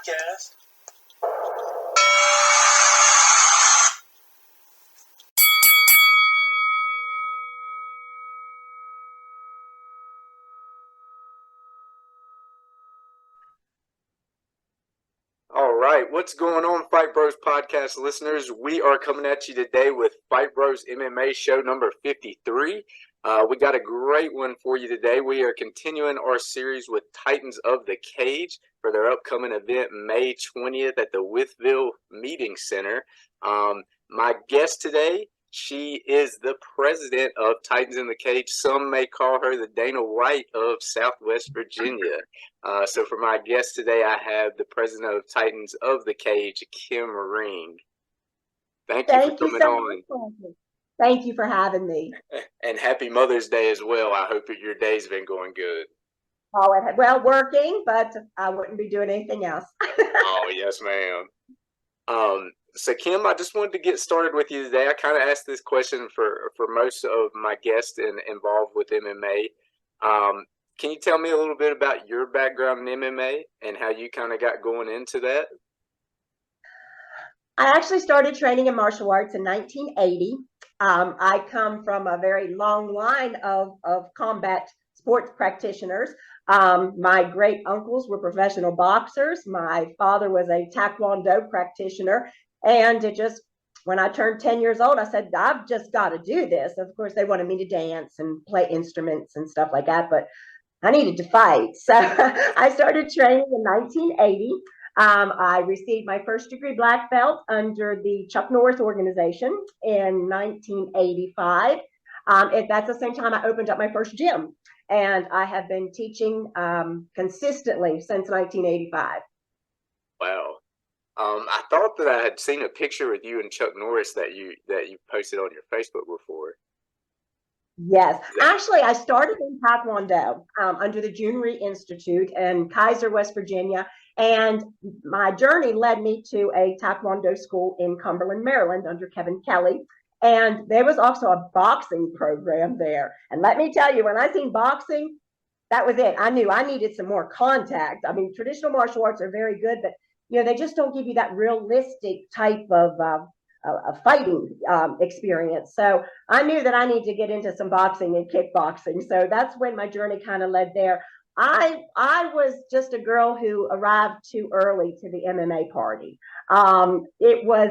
podcast. All right, what's going on, Fight Bros podcast listeners? We are coming at you today with Fight Bros MMA show number 53. We got a great one for you today. We are continuing our series with Titans of the Cage for their upcoming event May 20th at the Wytheville Meeting Center. My guest today, she is the president of Titans in the Cage. Some may call her the Dana White of Southwest Virginia. So for my guest today, I have the president of Titans of the Cage, Kim Ring. Thank you for coming on. Thank you for having me. And happy Mother's Day as well. I hope your day's been going good. Oh, well, working, but I wouldn't be doing anything else. Oh, yes, ma'am. So Kim, I just wanted to get started with you today. I kind of asked this question for most of my guests involved with MMA. Can you tell me a little bit about your background in MMA and how you kind of got going into that? I actually started training in martial arts in 1980. I come from a very long line of combat sports practitioners. My great uncles were professional boxers. My father was a Taekwondo practitioner. And when I turned 10 years old, I said, I've just got to do this. Of course, they wanted me to dance and play instruments and stuff like that, but I needed to fight. So I started training in 1980. I received my first degree black belt under the Chuck Norris organization in 1985. That's the same time I opened up my first gym. And I have been teaching consistently since 1985. Wow. I thought that I had seen a picture with you and Chuck Norris that you posted on your Facebook before. Yes. Actually, I started in Taekwondo under the Junri Institute in Kaiser, West Virginia. And my journey led me to a Taekwondo school in Cumberland, Maryland under Kevin Kelly. And there was also a boxing program there. And let me tell you, when I seen boxing, that was it. I knew I needed some more contact. I mean, traditional martial arts are very good, but they just don't give you that realistic type of fighting experience. So I knew that I need to get into some boxing and kickboxing. So that's when my journey kind of led there. I was just a girl who arrived too early to the MMA party. It was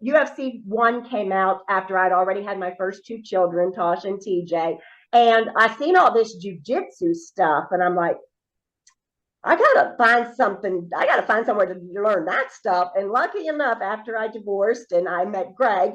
UFC 1 came out after I'd already had my first two children, Tosh and TJ. And I seen all this jiu-jitsu stuff, and I'm like, I gotta find somewhere to learn that stuff. And lucky enough, after I divorced and I met Greg,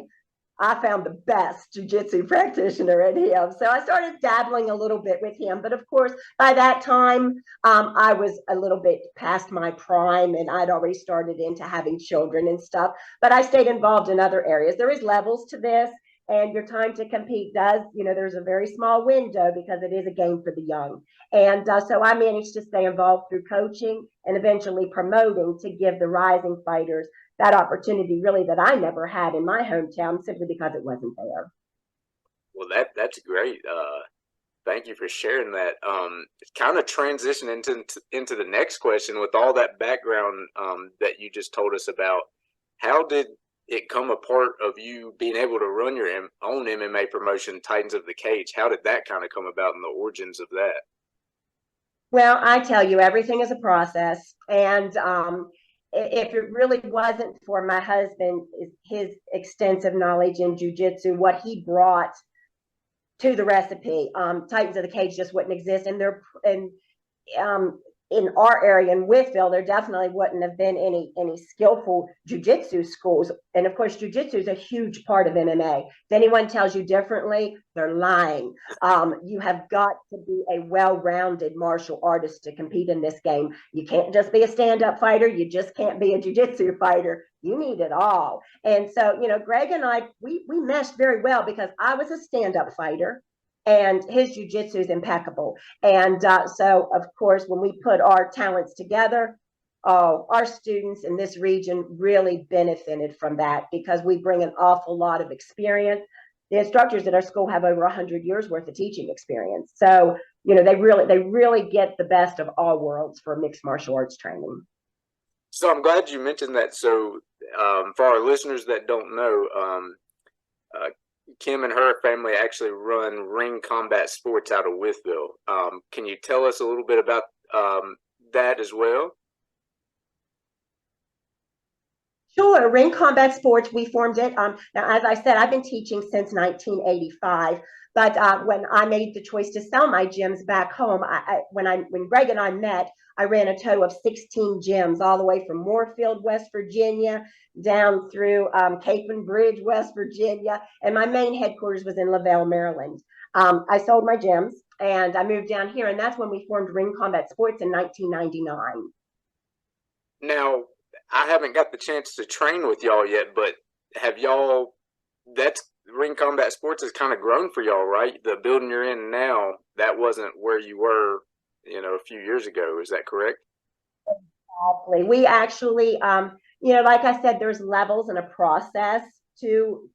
I found the best jiu-jitsu practitioner in him. So I started dabbling a little bit with him. But of course, by that time, I was a little bit past my prime and I'd already started into having children and stuff. But I stayed involved in other areas. There is levels to this. And your time to compete there's a very small window because it is a game for the young. And so I managed to stay involved through coaching and eventually promoting to give the rising fighters that opportunity really that I never had in my hometown simply because it wasn't there. Well, that's great. Thank you for sharing that. Kind of transition into the next question with all that background that you just told us about. How did it come a part of you being able to run your own MMA promotion, Titans of the Cage? How did that kind of come about in the origins of that? Well, I tell you, everything is a process. And if it really wasn't for my husband, his extensive knowledge in jiu-jitsu, what he brought to the recipe, Titans of the Cage just wouldn't exist. And in our area in Wytheville, there definitely wouldn't have been any skillful jiu-jitsu schools. And of course, jiu-jitsu is a huge part of MMA. If anyone tells you differently, they're lying. You have got to be a well-rounded martial artist to compete in this game. You can't just be a stand-up fighter. You just can't be a jiu-jitsu fighter. You need it all. And so, Greg and I, we meshed very well because I was a stand-up fighter. And his jiu-jitsu is impeccable. And so, of course, when we put our talents together, our students in this region really benefited from that because we bring an awful lot of experience. The instructors at our school have over 100 years worth of teaching experience. So, they really get the best of all worlds for mixed martial arts training. So I'm glad you mentioned that. So for our listeners that don't know, uh, Kim and her family actually run Ring Combat Sports out of Wytheville. Can you tell us a little bit about that as well? Sure, Ring Combat Sports, we formed it. Now, as I said, I've been teaching since 1985. But when I made the choice to sell my gyms back home, when Greg and I met, I ran a total of 16 gyms, all the way from Moorfield, West Virginia, down through Capon Bridge, West Virginia, and my main headquarters was in Wytheville, Maryland. I sold my gyms and I moved down here, and that's when we formed Ring Combat Sports in 1999. Now, I haven't got the chance to train with y'all yet, but have y'all? That's Ring Combat Sports has kind of grown for y'all, right? The building you're in now, that wasn't where you were, a few years ago. Is that correct? Exactly. We actually, like I said, there's levels and a process to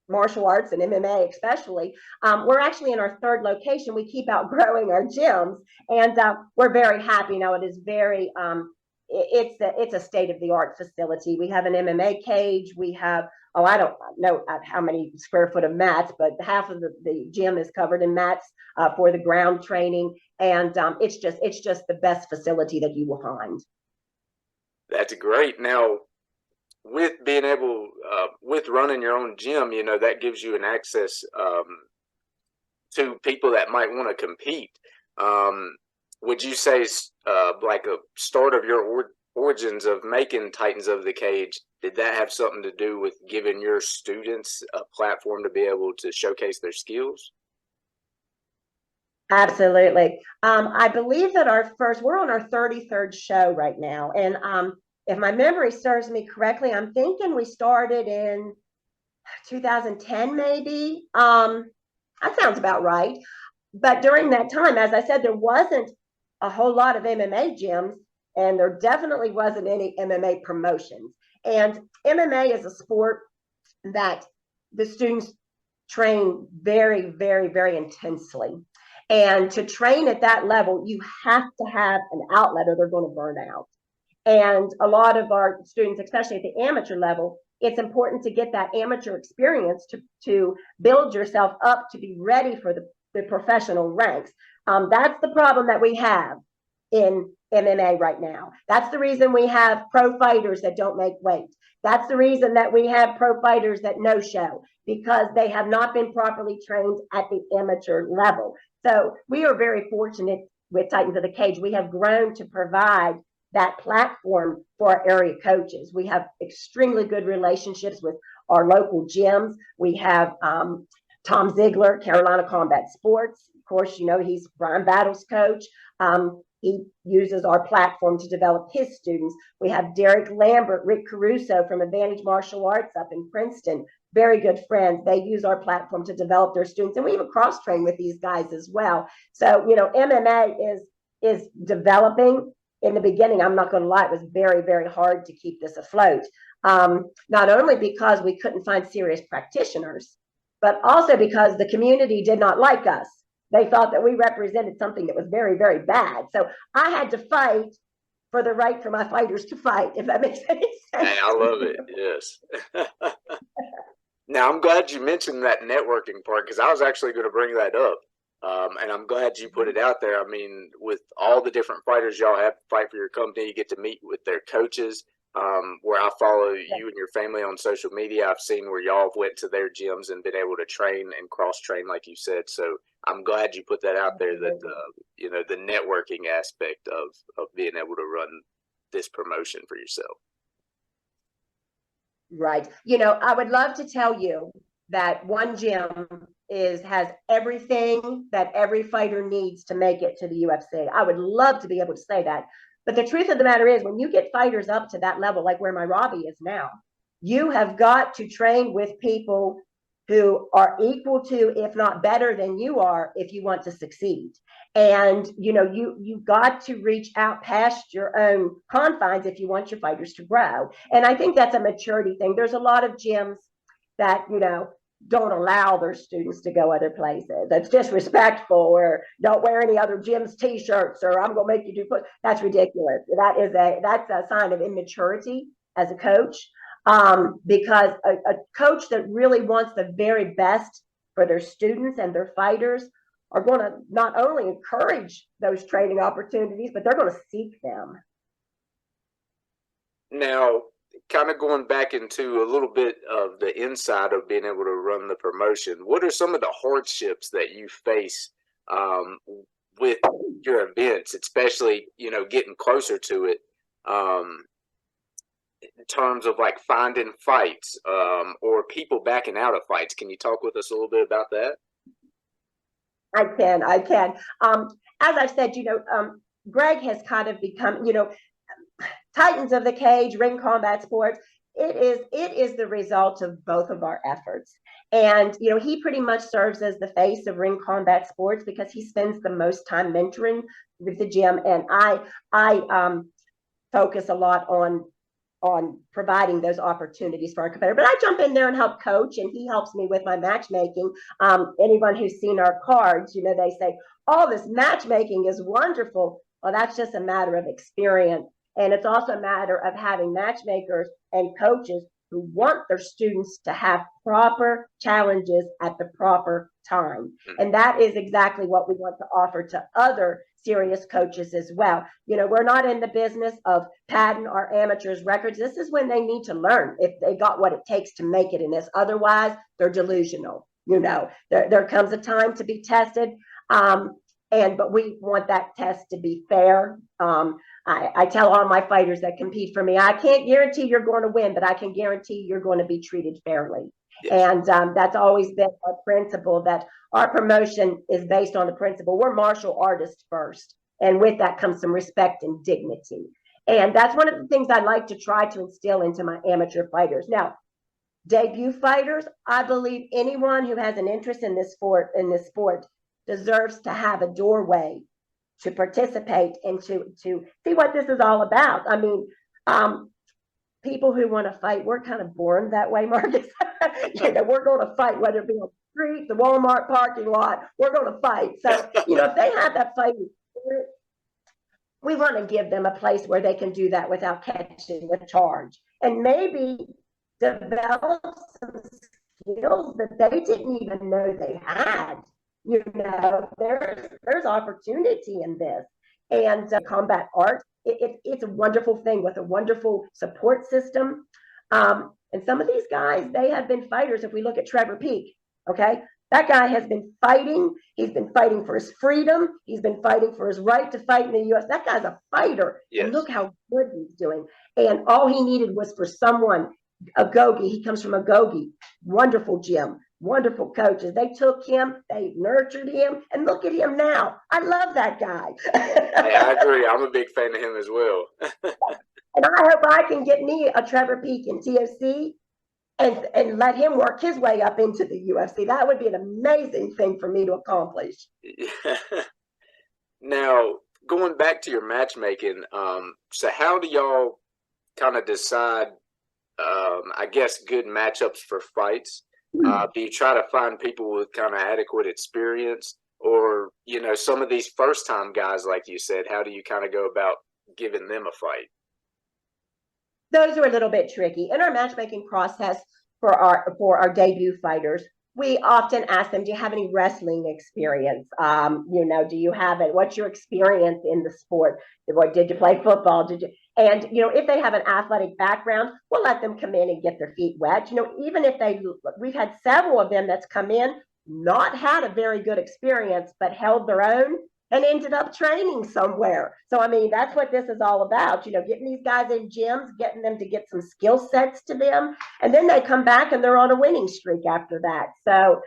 martial arts and MMA, especially. We're actually in our third location. We keep outgrowing our gyms, and we're very happy now. It is very, it's a state of the art facility. We have an MMA cage. We have, oh, I don't know how many square foot of mats, but half of the gym is covered in mats for the ground training, and it's just the best facility that you will find. That's great. Now, with being able, with running your own gym, that gives you an access to people that might want to compete. Um, would you say, like a start of your origins of making Titans of the Cage, did that have something to do with giving your students a platform to be able to showcase their skills? Absolutely. I believe that we're on our 33rd show right now. And if my memory serves me correctly, I'm thinking we started in 2010, maybe. That sounds about right. But during that time, as I said, there wasn't a whole lot of MMA gyms, and there definitely wasn't any MMA promotions. And MMA is a sport that the students train very, very, very intensely. And to train at that level, you have to have an outlet or they're going to burn out. And a lot of our students, especially at the amateur level, it's important to get that amateur experience to build yourself up to be ready for the professional ranks. That's the problem that we have in MMA right now. That's the reason we have pro fighters that don't make weight. That's the reason that we have pro fighters that no show, because they have not been properly trained at the amateur level. So we are very fortunate with Titans of the Cage. We have grown to provide that platform for our area coaches. We have extremely good relationships with our local gyms. We have Tom Ziegler, Carolina Combat Sports. Of course, he's Brian Battle's coach. He uses our platform to develop his students. We have Derek Lambert, Rick Caruso from Advantage Martial Arts up in Princeton. Very good friends. They use our platform to develop their students, and we even cross train with these guys as well. So, MMA is developing. In the beginning, I'm not going to lie, it was very, very hard to keep this afloat. Not only because we couldn't find serious practitioners, but also because the community did not like us. They thought that we represented something that was very, very bad. So I had to fight for the right for my fighters to fight, if that makes any sense. Hey, I love it. Yes. Now, I'm glad you mentioned that networking part, because I was actually going to bring that up. And I'm glad you put it out there. I mean, with all the different fighters y'all have to fight for your company, you get to meet with their coaches. Where I follow you and your family on social media, I've seen where y'all have went to their gyms and been able to train and cross train, like you said. So I'm glad you put that out there, that the networking aspect of being able to run this promotion for yourself. Right. I would love to tell you that one gym has everything that every fighter needs to make it to the UFC. I would love to be able to say that. But the truth of the matter is, when you get fighters up to that level, like where my Robbie is now, you have got to train with people who are equal to, if not better than you are, if you want to succeed. And you've got to reach out past your own confines if you want your fighters to grow. And I think that's a maturity thing. There's a lot of gyms that don't allow their students to go other places. That's disrespectful, or don't wear any other gym's t-shirts, or I'm going to make you do put. That's ridiculous. That's a sign of immaturity as a coach, because a coach that really wants the very best for their students and their fighters are going to not only encourage those training opportunities, but they're going to seek them. Now, kind of going back into a little bit of the inside of being able to run the promotion, what are some of the hardships that you face with your events, especially, getting closer to it, in terms of like finding fights, or people backing out of fights? Can you talk with us a little bit about that? I can. As I've said, Greg has kind of become, Titans of the Cage, ring combat sports. It is the result of both of our efforts. And, he pretty much serves as the face of ring combat sports because he spends the most time mentoring with the gym. And I focus a lot on providing those opportunities for our competitor. But I jump in there and help coach, and he helps me with my matchmaking. Anyone who's seen our cards, they say, oh, this matchmaking is wonderful. Well, that's just a matter of experience. And it's also a matter of having matchmakers and coaches who want their students to have proper challenges at the proper time. And that is exactly what we want to offer to other serious coaches as well. We're not in the business of padding our amateurs' records. This is when they need to learn if they got what it takes to make it in this. Otherwise, they're delusional. There comes a time to be tested. But we want that test to be fair. I tell all my fighters that compete for me, I can't guarantee you're going to win, but I can guarantee you're going to be treated fairly. Yes. And that's always been our principle, that our promotion is based on the principle we're martial artists first. And with that comes some respect and dignity. And that's one of the things I like to try to instill into my amateur fighters. Now, debut fighters, I believe anyone who has an interest in this sport deserves to have a doorway to participate and to see what this is all about. I mean, people who want to fight, we're kind of born that way, Marcus. We're going to fight, whether it be on the street, the Walmart parking lot, we're going to fight. So, if they have that fighting spirit, we want to give them a place where they can do that without catching a charge, and maybe develop some skills that they didn't even know they had. There's opportunity in this. And combat art, it's a wonderful thing with a wonderful support system. And some of these guys, they have been fighters. If we look at Trevor Peak, okay, that guy has been fighting. He's been fighting for his freedom. He's been fighting for his right to fight in the U.S. That guy's a fighter. Yes. And look how good he's doing. And all he needed was for someone, Agogi. He comes from Agogi. Wonderful gym. Wonderful coaches. They took him, they nurtured him, and look at him now. I love that guy. Hey, I agree. I'm a big fan of him as well. And I hope I can get me a Trevor Peak in TOC and let him work his way up into the UFC. That would be an amazing thing for me to accomplish. Yeah. Now, going back to your matchmaking, so how do y'all kind of decide, I guess, good matchups for fights? Do you try to find people with kind of adequate experience, or, some of these first time guys, like you said, how do you kind of go about giving them a fight? Those are a little bit tricky. In our matchmaking process for our debut fighters, we often ask them, do you have any wrestling experience? Do you have it? What's your experience in the sport? Did you play football? And if they have an athletic background, we'll let them come in and get their feet wet. Even if we've had several of them that's come in, not had a very good experience, but held their own and ended up training somewhere. So, I mean, that's what this is all about, getting these guys in gyms, getting them to get some skill sets to them. And then they come back and they're on a winning streak after that. So,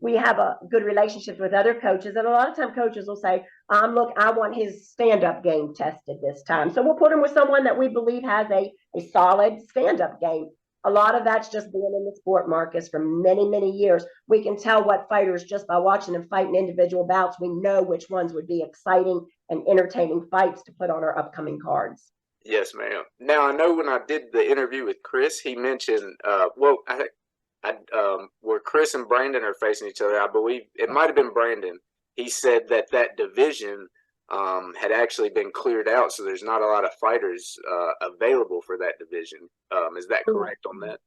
we have a good relationship with other coaches. And a lot of time coaches will say, look, I want his stand-up game tested this time. So we'll put him with someone that we believe has a solid stand-up game. A lot of that's just being in the sport, Marcus, for many, many years. We can tell what fighters just by watching them fight in individual bouts. We know which ones would be exciting and entertaining fights to put on our upcoming cards. Yes, ma'am. Now, I know when I did the interview with Chris, he mentioned, where Chris and Brandon are facing each other, I believe it might have been Brandon. He said that division had actually been cleared out, so there's not a lot of fighters available for that division. Is that correct on that?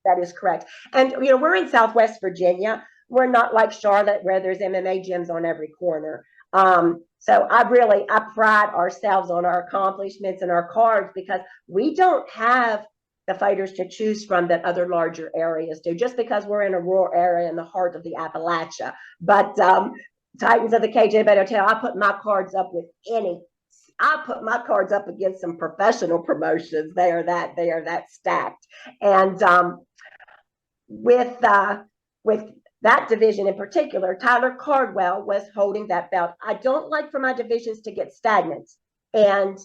That is correct. And, you know, we're in Southwest Virginia. We're not like Charlotte where there's MMA gyms on every corner. So I pride ourselves on our accomplishments and our cards because we don't have the fighters to choose from that other larger areas do, just because we're in a rural area in the heart of the Appalachia. But Titans of the Cage, anybody will tell, I put my cards up with any. I put my cards up against some professional promotions. They are that stacked. And with that division in particular, Tyler Cardwell was holding that belt. I don't like for my divisions to get stagnant. And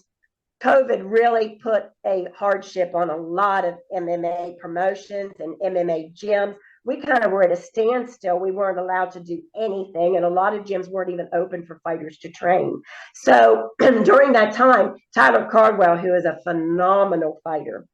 COVID really put a hardship on a lot of MMA promotions and MMA gyms. We kind of were at a standstill. We weren't allowed to do anything, and a lot of gyms weren't even open for fighters to train. So during that time, Tyler Cardwell, who is a phenomenal fighter,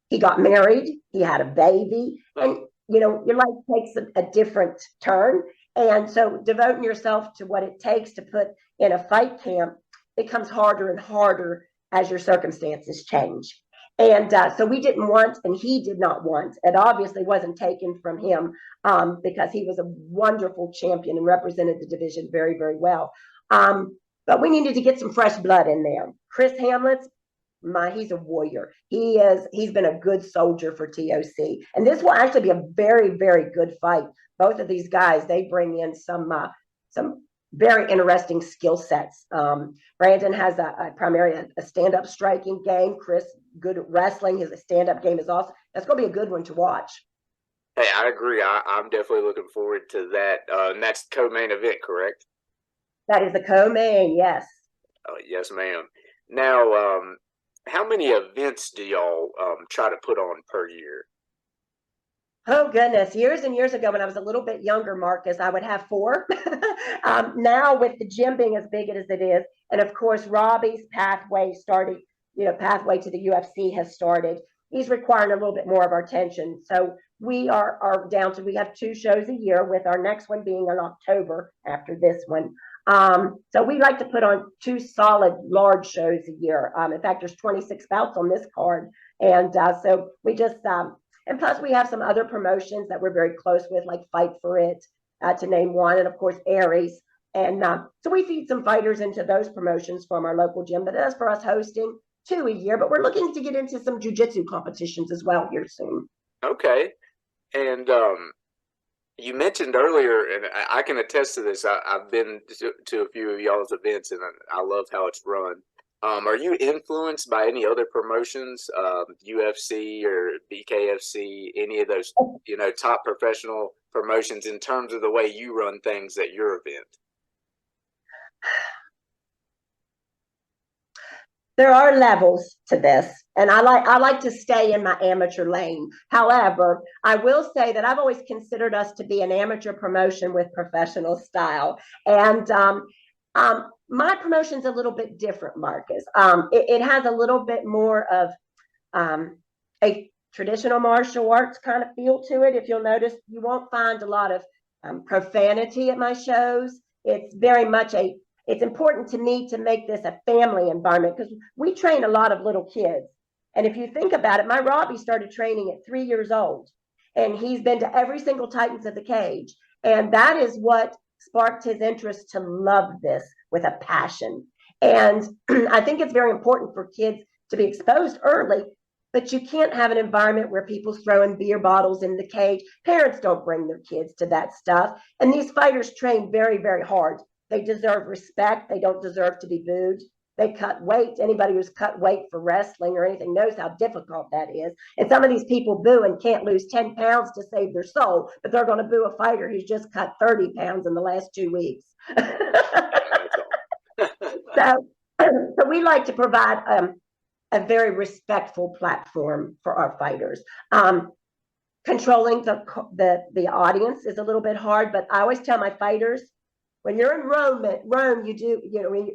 he got married, he had a baby, and you know, your life takes a different turn. And so devoting yourself to what it takes to put in a fight camp becomes harder and harder as your circumstances change. And so we didn't want, and he did not want, it obviously wasn't taken from him because he was a wonderful champion and represented the division very, very well. But we needed to get some fresh blood in there. Chris Hamlet's, he's a warrior. He's been a good soldier for TOC. And this will actually be a very, very good fight. Both of these guys, they bring in some very interesting skill sets. Brandon has primarily a stand-up striking game. Chris, good at wrestling. His stand-up game is awesome. That's going to be a good one to watch. Hey, I agree. I'm definitely looking forward to that. And that's the co-main event, correct? That is the co-main, yes. Yes, ma'am. Now, how many events do y'all try to put on per year? Oh, goodness. Years and years ago, when I was a little bit younger, Marcus, I would have 4. Now, with the gym being as big as it is, and of course, Robbie's pathway started, pathway to the UFC has started. He's requiring a little bit more of our attention. So we are down to, we have 2 shows a year, with our next one being in October after this one. So we like to put on 2 solid large shows a year. In fact, there's 26 bouts on this card. And so we just, and plus we have some other promotions that we're very close with, like Fight for It, to name one, and of course Aries. And so we feed some fighters into those promotions from our local gym. But as for us hosting 2 a year, but we're looking to get into some jiu-jitsu competitions as well here soon. Okay. And you mentioned earlier, and I can attest to this, I've been to a few of y'all's events, and I love how it's run. Are you influenced by any other promotions, UFC or BKFC, any of those, top professional promotions in terms of the way you run things at your event? There are levels to this, and I like to stay in my amateur lane. However, I will say that I've always considered us to be an amateur promotion with professional style. And my promotion's a little bit different, Marcus. It has a little bit more of a traditional martial arts kind of feel to it. If you'll notice, you won't find a lot of profanity at my shows. It's very much it's important to me to make this a family environment, because we train a lot of little kids. And if you think about it, my Robbie started training at 3 years old, and he's been to every single Titans of the Cage. And that is what sparked his interest to love this with a passion. And I think it's very important for kids to be exposed early, but you can't have an environment where people's throwing beer bottles in the cage. Parents don't bring their kids to that stuff. And these fighters train very, very hard. They deserve respect. They don't deserve to be booed. They cut weight. Anybody who's cut weight for wrestling or anything knows how difficult that is. And some of these people boo and can't lose 10 pounds to save their soul, but they're going to boo a fighter who's just cut 30 pounds in the last 2 weeks. So we like to provide a very respectful platform for our fighters. Controlling the audience is a little bit hard, but I always tell my fighters, When you're in Rome, you do,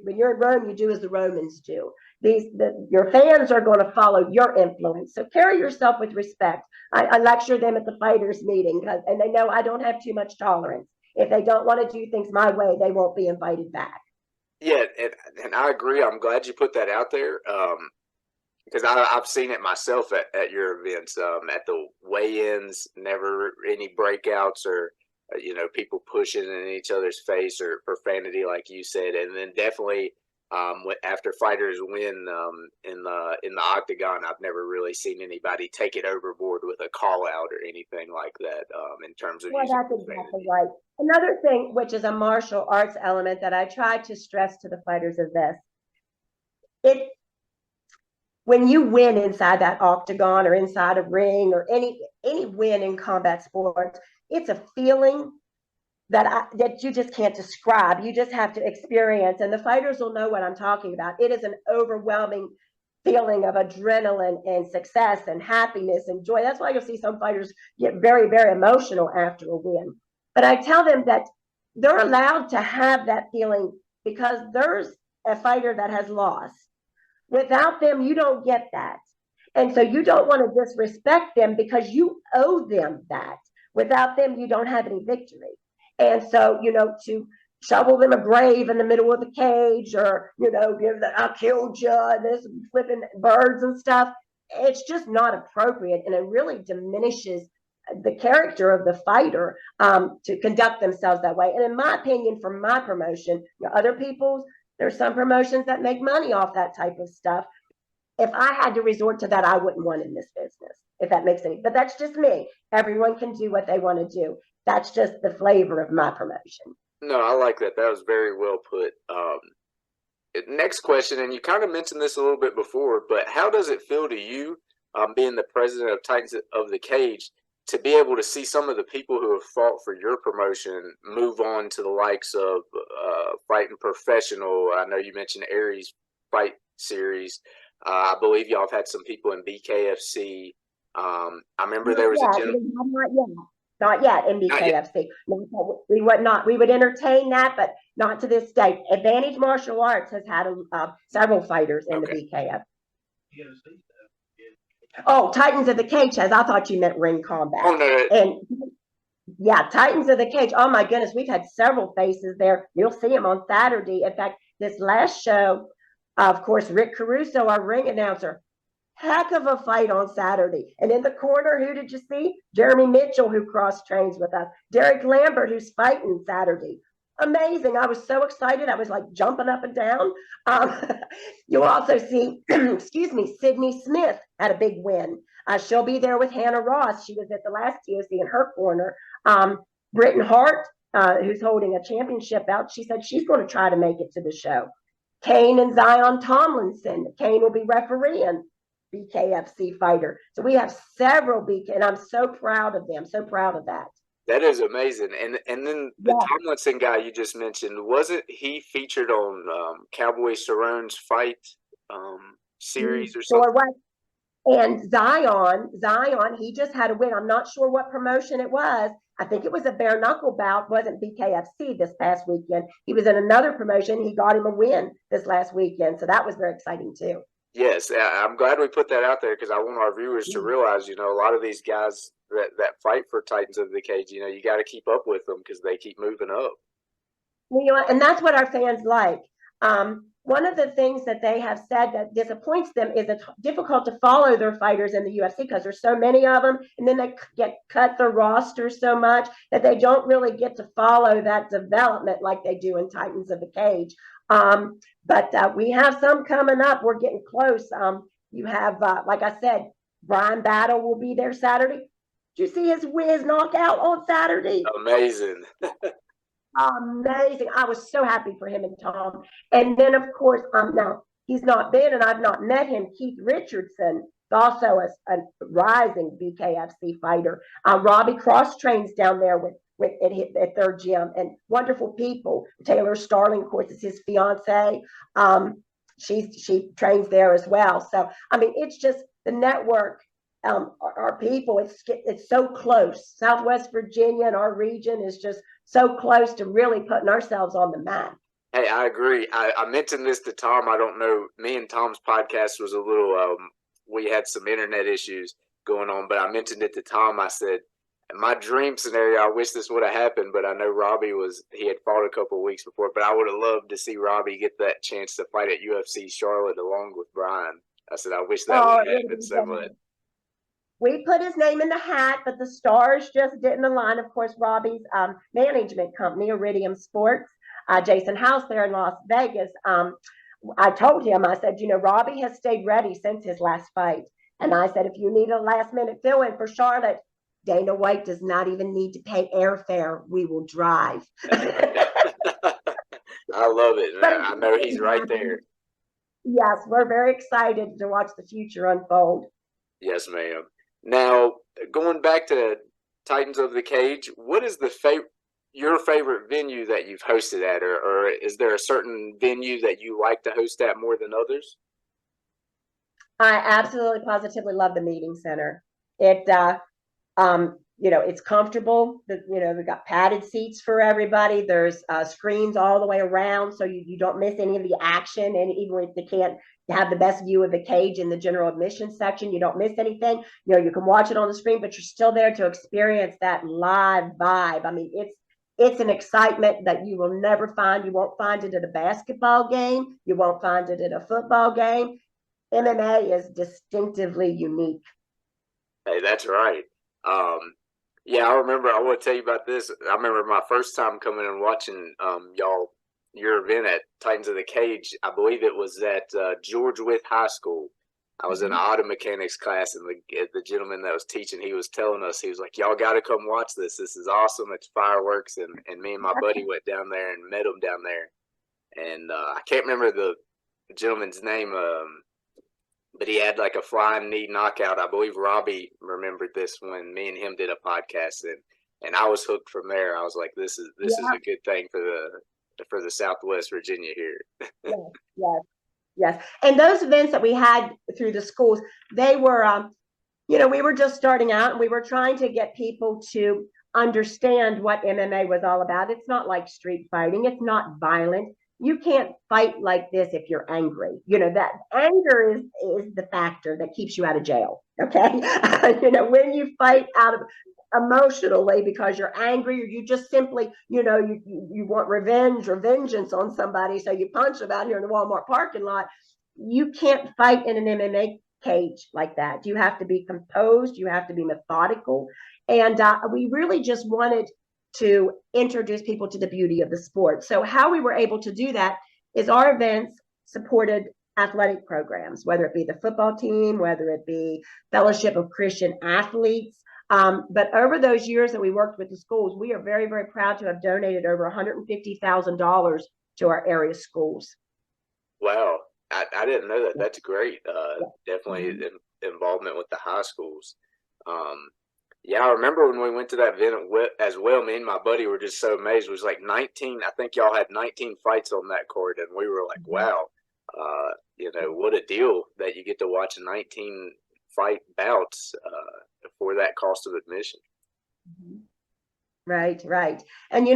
when you're in Rome, you do as the Romans do. Your fans are going to follow your influence. So carry yourself with respect. I lecture them at the fighters meeting, and they know I don't have too much tolerance. If they don't want to do things my way, they won't be invited back. Yeah, and I agree. I'm glad you put that out there. Because I've seen it myself at your events, at the weigh-ins, never any breakouts or people pushing in each other's face or profanity, like you said, and then definitely after fighters win in the octagon, I've never really seen anybody take it overboard with a call out or anything like that. In terms of Well, that's exactly right. Another thing, which is a martial arts element that I try to stress to the fighters, is this: when you win inside that octagon or inside a ring or any win in combat sports, it's a feeling that you just can't describe. You just have to experience, and the fighters will know what I'm talking about. It is an overwhelming feeling of adrenaline and success and happiness and joy. That's why you'll see some fighters get very, very emotional after a win. But I tell them that they're allowed to have that feeling because there's a fighter that has lost. Without them, you don't get that. And so you don't want to disrespect them because you owe them that. Without them, you don't have any victory. And so, to shovel them a grave in the middle of the cage, or, give the I killed you, and this flipping birds and stuff, it's just not appropriate. And it really diminishes the character of the fighter to conduct themselves that way. And in my opinion, for my promotion, other people's, there's some promotions that make money off that type of stuff. If I had to resort to that, I wouldn't want in this business, if that makes any. But that's just me. Everyone can do what they want to do. That's just the flavor of my promotion. No, I like that. That was very well put. Next question, and you kind of mentioned this a little bit before, but how does it feel to you, being the president of Titans of the Cage, to be able to see some of the people who have fought for your promotion move on to the likes of Fighting Professional? I know you mentioned Aries Fight Series. I believe y'all have had some people in BKFC. I remember there was a gentleman. Not yet in BKFC. We would entertain that, but not to this date. Advantage Martial Arts has had several fighters in the BKF. Oh, Titans of the Cage has. I thought you meant ring combat. Oh, no. And yeah, Titans of the Cage. Oh my goodness, we've had several faces there. You'll see them on Saturday. In fact, this last show, of course, Rick Caruso, our ring announcer, heck of a fight on Saturday. And in the corner, who did you see? Jeremy Mitchell, who cross trains with us. Derek Lambert, who's fighting Saturday. Amazing. I was so excited. I was like jumping up and down. You'll also see, excuse me, Sydney Smith had a big win. She'll be there with Hannah Ross. She was at the last TOC in her corner. Britton Hart, who's holding a championship bout, she said she's going to try to make it to the show. Kane and Zion Tomlinson. Kane will be refereeing. BKFC fighter. So we have several BK, and I'm so proud of them. So proud of that. That is amazing. And then the Tomlinson guy you just mentioned, wasn't he featured on Cowboy Cerrone's fight series or something? And Zion, he just had a win. I'm not sure what promotion it was. I think it was a bare knuckle bout. Wasn't BKFC this past weekend. He was in another promotion. He got him a win this last weekend. So that was very exciting too. Yes, I'm glad we put that out there because I want our viewers to realize, a lot of these guys that fight for Titans of the Cage, you got to keep up with them because they keep moving up. And that's what our fans like. One of the things that they have said that disappoints them is it's difficult to follow their fighters in the UFC because there's so many of them, and then they cut their roster so much that they don't really get to follow that development like they do in Titans of the Cage. But we have some coming up. We're getting close. You have, like I said, Brian Battle will be there Saturday. Did you see his knockout on Saturday? Amazing. Amazing. I was so happy for him and Tom. And then, of course, now he's not been, and I've not met him, Keith Richardson, also a rising BKFC fighter. Robbie cross trains down there at their gym, and wonderful people. Taylor Starling, of course, is his fiance. She trains there as well. So, I mean, it's just the network our people. It's so close. Southwest Virginia and our region is just so close to really putting ourselves on the map. Hey, I agree. I mentioned this to Tom. I don't know. Me and Tom's podcast was a little. We had some internet issues going on, but I mentioned it to Tom. I said, my dream scenario, I wish this would have happened, but I know he had fought a couple of weeks before, but I would have loved to see Robbie get that chance to fight at UFC Charlotte along with Brian. I said, I wish that would have happened so much. We put his name in the hat, but the stars just didn't align. Of course, Robbie's management company, Iridium Sports, Jason House there in Las Vegas. I told him, I said, Robbie has stayed ready since his last fight. And I said, if you need a last minute fill in for Charlotte, Dana White does not even need to pay airfare. We will drive. I love it. I know he's right there. Yes, we're very excited to watch the future unfold. Yes, ma'am. Now, going back to Titans of the Cage, what is your favorite venue that you've hosted at, or is there a certain venue that you like to host at more than others? I absolutely positively love the meeting center. It's comfortable. We've got padded seats for everybody. There's screens all the way around, so you don't miss any of the action. And even if they can't have the best view of the cage in the general admission section, you don't miss anything. You can watch it on the screen, but you're still there to experience that live vibe. I mean, it's an excitement that you will never find. You won't find it at a basketball game. You won't find it at a football game. MMA is distinctively unique. Hey, that's right. Yeah, I remember. I want to tell you about this. I remember my first time coming and watching your event at Titans of the Cage. I believe it was at George Wythe High School. I was in an auto mechanics class, and the gentleman that was teaching, he was telling us, he was like, "Y'all got to come watch this. This is awesome. It's fireworks." And me and my buddy went down there and met him down there. And I can't remember the gentleman's name. But he had like a flying knee knockout. I believe Robbie remembered this when me and him did a podcast, and I was hooked from there. I was like, this is a good thing for the Southwest Virginia here. Yes. And those events that we had through the schools, they were, we were just starting out, and we were trying to get people to understand what MMA was all about. It's not like street fighting. It's not violent. You can't fight like this if you're angry. That anger is the factor that keeps you out of jail. Okay. When you fight out of emotionally because you're angry, or you just simply, you want revenge or vengeance on somebody, so you punch them out here in the Walmart parking lot. You can't fight in an MMA cage like that. You have to be composed. You have to be methodical. And we really just wanted to introduce people to the beauty of the sport. So how we were able to do that is our events supported athletic programs, whether it be the football team, whether it be Fellowship of Christian Athletes. But over those years that we worked with the schools, we are very, very proud to have donated over $150,000 to our area schools. Wow. I didn't know that. That's great. Definitely involvement with the high schools. Yeah, I remember when we went to that event as well. Me and my buddy were just so amazed. It was like 19. I think y'all had 19 fights on that card, and we were like, "Wow, what a deal that you get to watch 19 fight bouts for that cost of admission." Right. And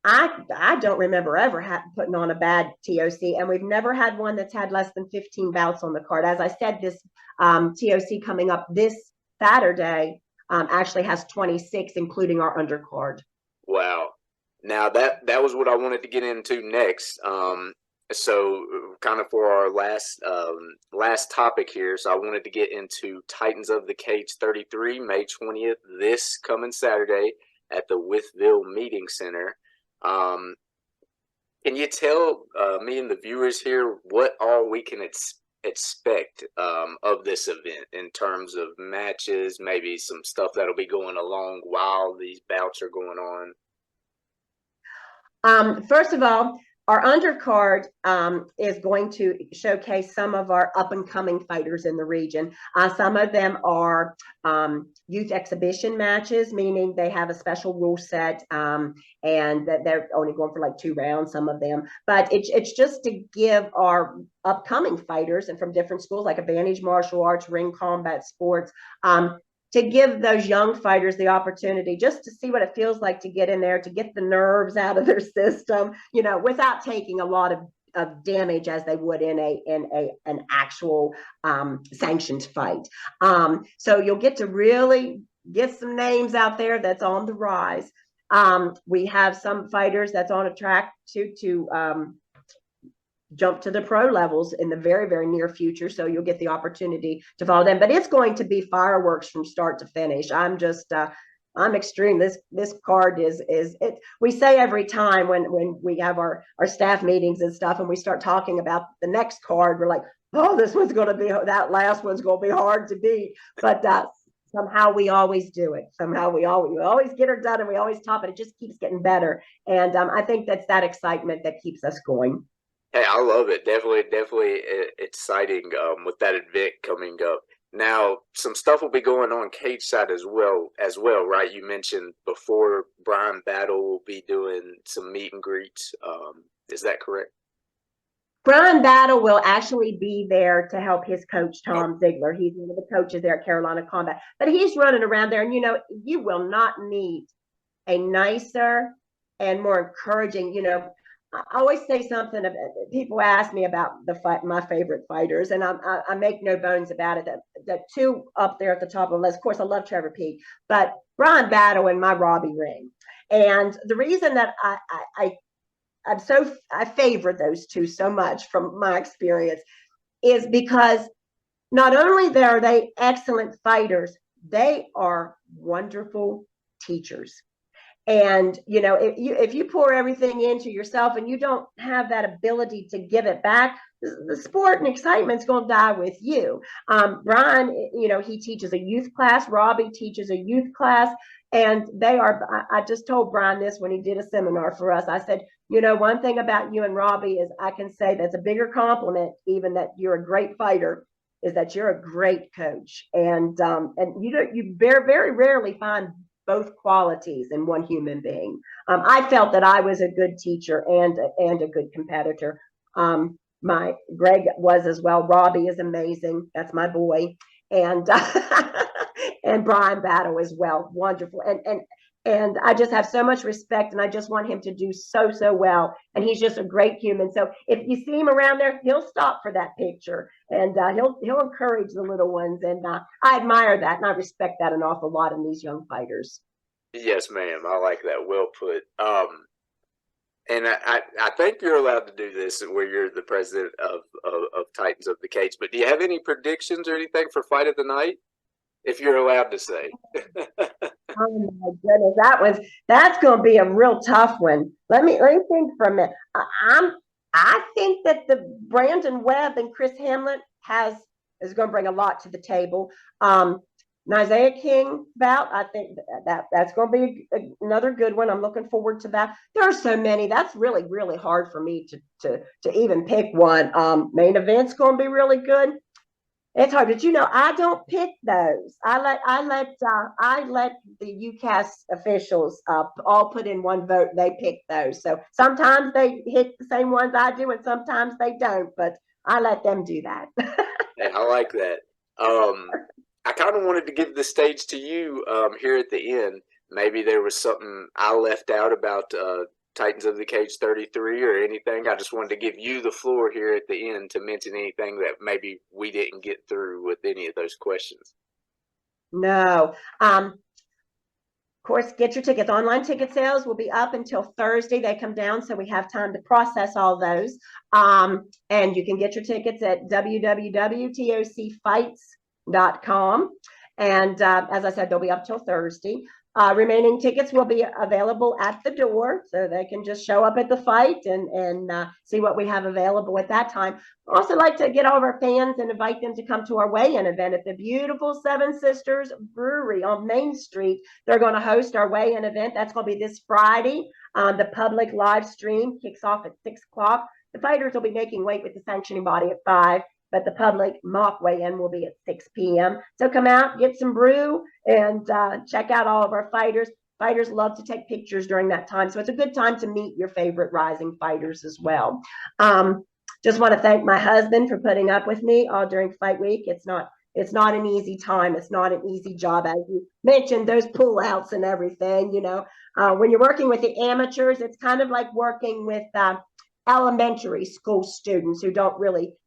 I don't remember ever putting on a bad TOC, and we've never had one that's had less than 15 bouts on the card. As I said, this TOC coming up this Saturday actually has 26, including our undercard. Wow. Now that was what I wanted to get into next. So kind of for our last topic here. So I wanted to get into Titans of the Cage 33, May 20th, this coming Saturday at the Wytheville Meeting Center. Can you tell me and the viewers here what all we can expect of this event in terms of matches, maybe some stuff that'll be going along while these bouts are going on? First of all, Our undercard is going to showcase some of our up and coming fighters in the region. Some of them are youth exhibition matches, meaning they have a special rule set and that they're only going for like 2 rounds, some of them. But it's just to give our upcoming fighters and from different schools like Advantage Martial Arts, Ring Combat Sports, to give those young fighters the opportunity just to see what it feels like to get in there, to get the nerves out of their system, without taking a lot of damage as they would in an actual sanctioned fight. So you'll get to really get some names out there that's on the rise. We have some fighters that's on a track to jump to the pro levels in the very, very near future. So you'll get the opportunity to follow them, but it's going to be fireworks from start to finish. I'm extreme. This card is it. We say every time when we have our staff meetings and stuff, and we start talking about the next card, we're like, oh, this one's going to be, that last one's going to be hard to beat. But somehow we always do it. Somehow we always get her done, and we always top it. It just keeps getting better. And I think that's that excitement that keeps us going. Hey, I love it. Definitely exciting with that event coming up. Now, some stuff will be going on cage side as well, right? You mentioned before Brian Battle will be doing some meet and greets. Is that correct? Brian Battle will actually be there to help his coach, Tom Ziegler. He's one of the coaches there at Carolina Combat. But he's running around there, and you will not meet a nicer and more encouraging, I always say something. People ask me about my favorite fighters, and I make no bones about it. That 2 up there at the top of the list. Of course, I love Trevor Peake, but Brian Battle and my Robbie Ring. And the reason that I favor those 2 so much from my experience is because not only are they excellent fighters, they are wonderful teachers. And if you pour everything into yourself and you don't have that ability to give it back, the sport and excitement's going to die with you. Brian, he teaches a youth class. Robbie teaches a youth class, and I just told Brian this when he did a seminar for us. I said, one thing about you and Robbie is I can say that's a bigger compliment, even that you're a great fighter, is that you're a great coach. And you very, very rarely find both qualities in one human being. I felt that I was a good teacher and a good competitor. My Greg was as well. Robbie is amazing. That's my boy. And and Brian Battle as well. Wonderful. And I just have so much respect, and I just want him to do so well. And he's just a great human. So if you see him around there, he'll stop for that picture, and he'll encourage the little ones. And I admire that, and I respect that an awful lot in these young fighters. Yes, ma'am. I like that. Well put. And I think you're allowed to do this where you're the president of Titans of the Cage. But do you have any predictions or anything for Fight of the Night? If you're allowed to say. Oh my goodness, that's going to be a real tough one. Let me think for a minute. I think that the Brandon Webb and Chris Hamlet is going to bring a lot to the table. Isaiah King bout, I think that's going to be another good one. I'm looking forward to that. There are so many. That's really, really hard for me to even pick one. Main event's going to be really good. It's hard, but I don't pick those. I let the UCAS officials all put in one vote. They pick those. So sometimes they hit the same ones I do, and sometimes they don't. But I let them do that. Yeah, I like that. I kind of wanted to give the stage to you here at the end. Maybe there was something I left out about Titans of the Cage 33 or anything. I just wanted to give you the floor here at the end to mention anything that maybe we didn't get through with any of those questions. No. Of course, get your tickets. Online ticket sales will be up until Thursday. They come down, so we have time to process all those. And you can get your tickets at www.tocfights.com. And as I said, they'll be up till Thursday. Remaining tickets will be available at the door, so they can just show up at the fight and see what we have available at that time. I also like to get all of our fans and invite them to come to our weigh-in event at the beautiful Seven Sisters Brewery on Main Street. They're going to host our weigh-in event. That's going to be this Friday. The public live stream kicks off at 6 o'clock. The fighters will be making weight with the sanctioning body at 5, but the public mock weigh-in will be at 6 p.m. So come out, get some brew, and check out all of our fighters. Fighters love to take pictures during that time, so it's a good time to meet your favorite rising fighters as well. Just want to thank my husband for putting up with me all during fight week. It's not an easy time. It's not an easy job, as you mentioned, those pull-outs and everything. When you're working with the amateurs, it's kind of like working with elementary school students who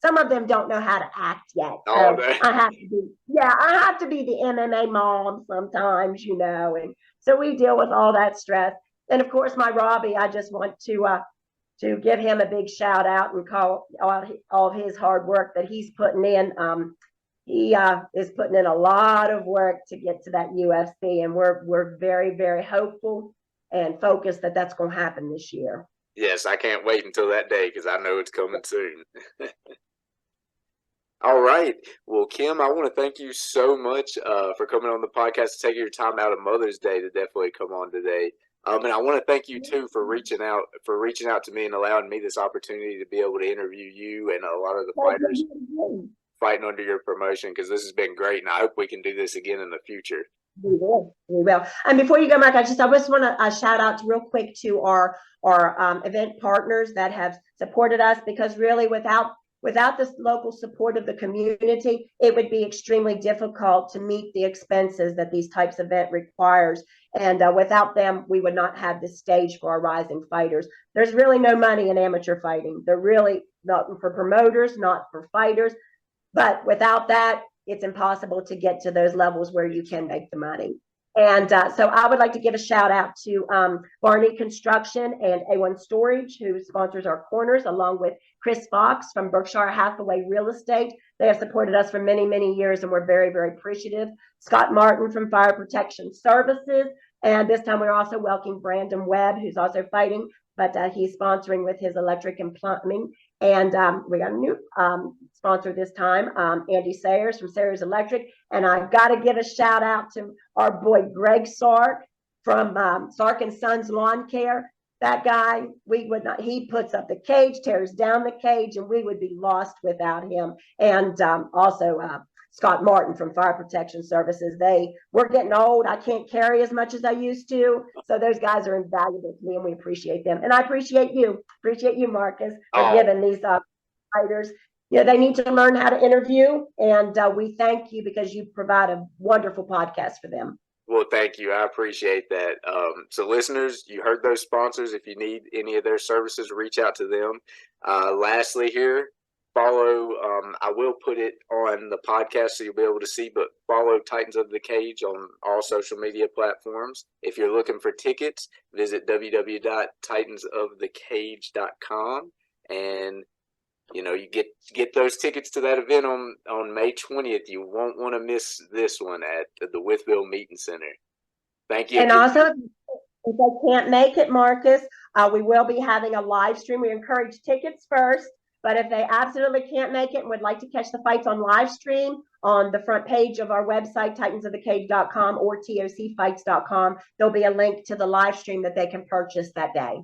some of them don't know how to act yet. So I have to be the MMA mom sometimes, and so we deal with all that stress. And of course, my Robbie, I just want to give him a big shout out and call all of his hard work that he's putting in. He is putting in a lot of work to get to that UFC, and we're very, very hopeful and focused that that's going to happen this year. Yes, I can't wait until that day because I know it's coming soon. All right. Well, Kim, I want to thank you so much for coming on the podcast, taking your time out of Mother's Day to definitely come on today. And I want to thank you too for reaching out to me and allowing me this opportunity to be able to interview you and a lot of the fighters fighting under your promotion, because this has been great, and I hope we can do this again in the future. We will. And before you go, Mark, I just want to shout out real quick to our event partners that have supported us, because really without this local support of the community, it would be extremely difficult to meet the expenses that these types of event requires. And without them, we would not have this stage for our rising fighters. There's really no money in amateur fighting. They're really not for promoters, not for fighters. But without that, it's impossible to get to those levels where you can make the money. And so I would like to give a shout out to Barney Construction and A1 Storage, who sponsors our corners, along with Chris Fox from Berkshire Hathaway Real Estate. They have supported us for many, many years, and we're very, very appreciative. Scott Martin from Fire Protection Services. And this time we're also welcoming Brandon Webb, who's also fighting, but he's sponsoring with his electric and plumbing. And we got a new sponsor this time, Andy Sayers from Sayers Electric. And I've got to give a shout out to our boy Greg Sark from Sark and Sons Lawn Care. That guy, he puts up the cage, tears down the cage, and we would be lost without him. And also Scott Martin from Fire Protection Services. We're getting old. I can't carry as much as I used to. So those guys are invaluable to me, and we appreciate them. And I appreciate you, Marcus, for giving these fighters. They need to learn how to interview, and we thank you because you provide a wonderful podcast for them. Well, thank you. I appreciate that. So listeners, you heard those sponsors. If you need any of their services, reach out to them. Lastly here, follow, I will put it on the podcast so you'll be able to see, but follow Titans of the Cage on all social media platforms. If you're looking for tickets, visit www.titansofthecage.com, and you get those tickets to that event on May 20th. You won't want to miss this one at the Wytheville Meeting Center. Thank you. And also, if they can't make it, Marcus, we will be having a live stream. We encourage tickets first, but if they absolutely can't make it and would like to catch the fights on live stream on the front page of our website, titansofthecage.com or tocfights.com, there'll be a link to the live stream that they can purchase that day.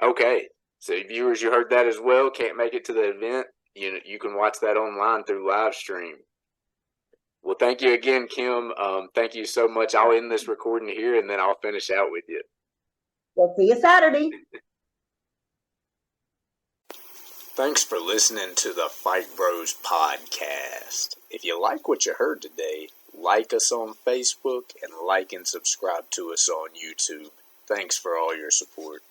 Okay. So viewers, you heard that as well. Can't make it to the event, you can watch that online through live stream. Well, thank you again, Kim. Thank you so much. I'll end this recording here, and then I'll finish out with you. We'll see you Saturday. Thanks for listening to the Fight Bros podcast. If you like what you heard today, like us on Facebook and like and subscribe to us on YouTube. Thanks for all your support.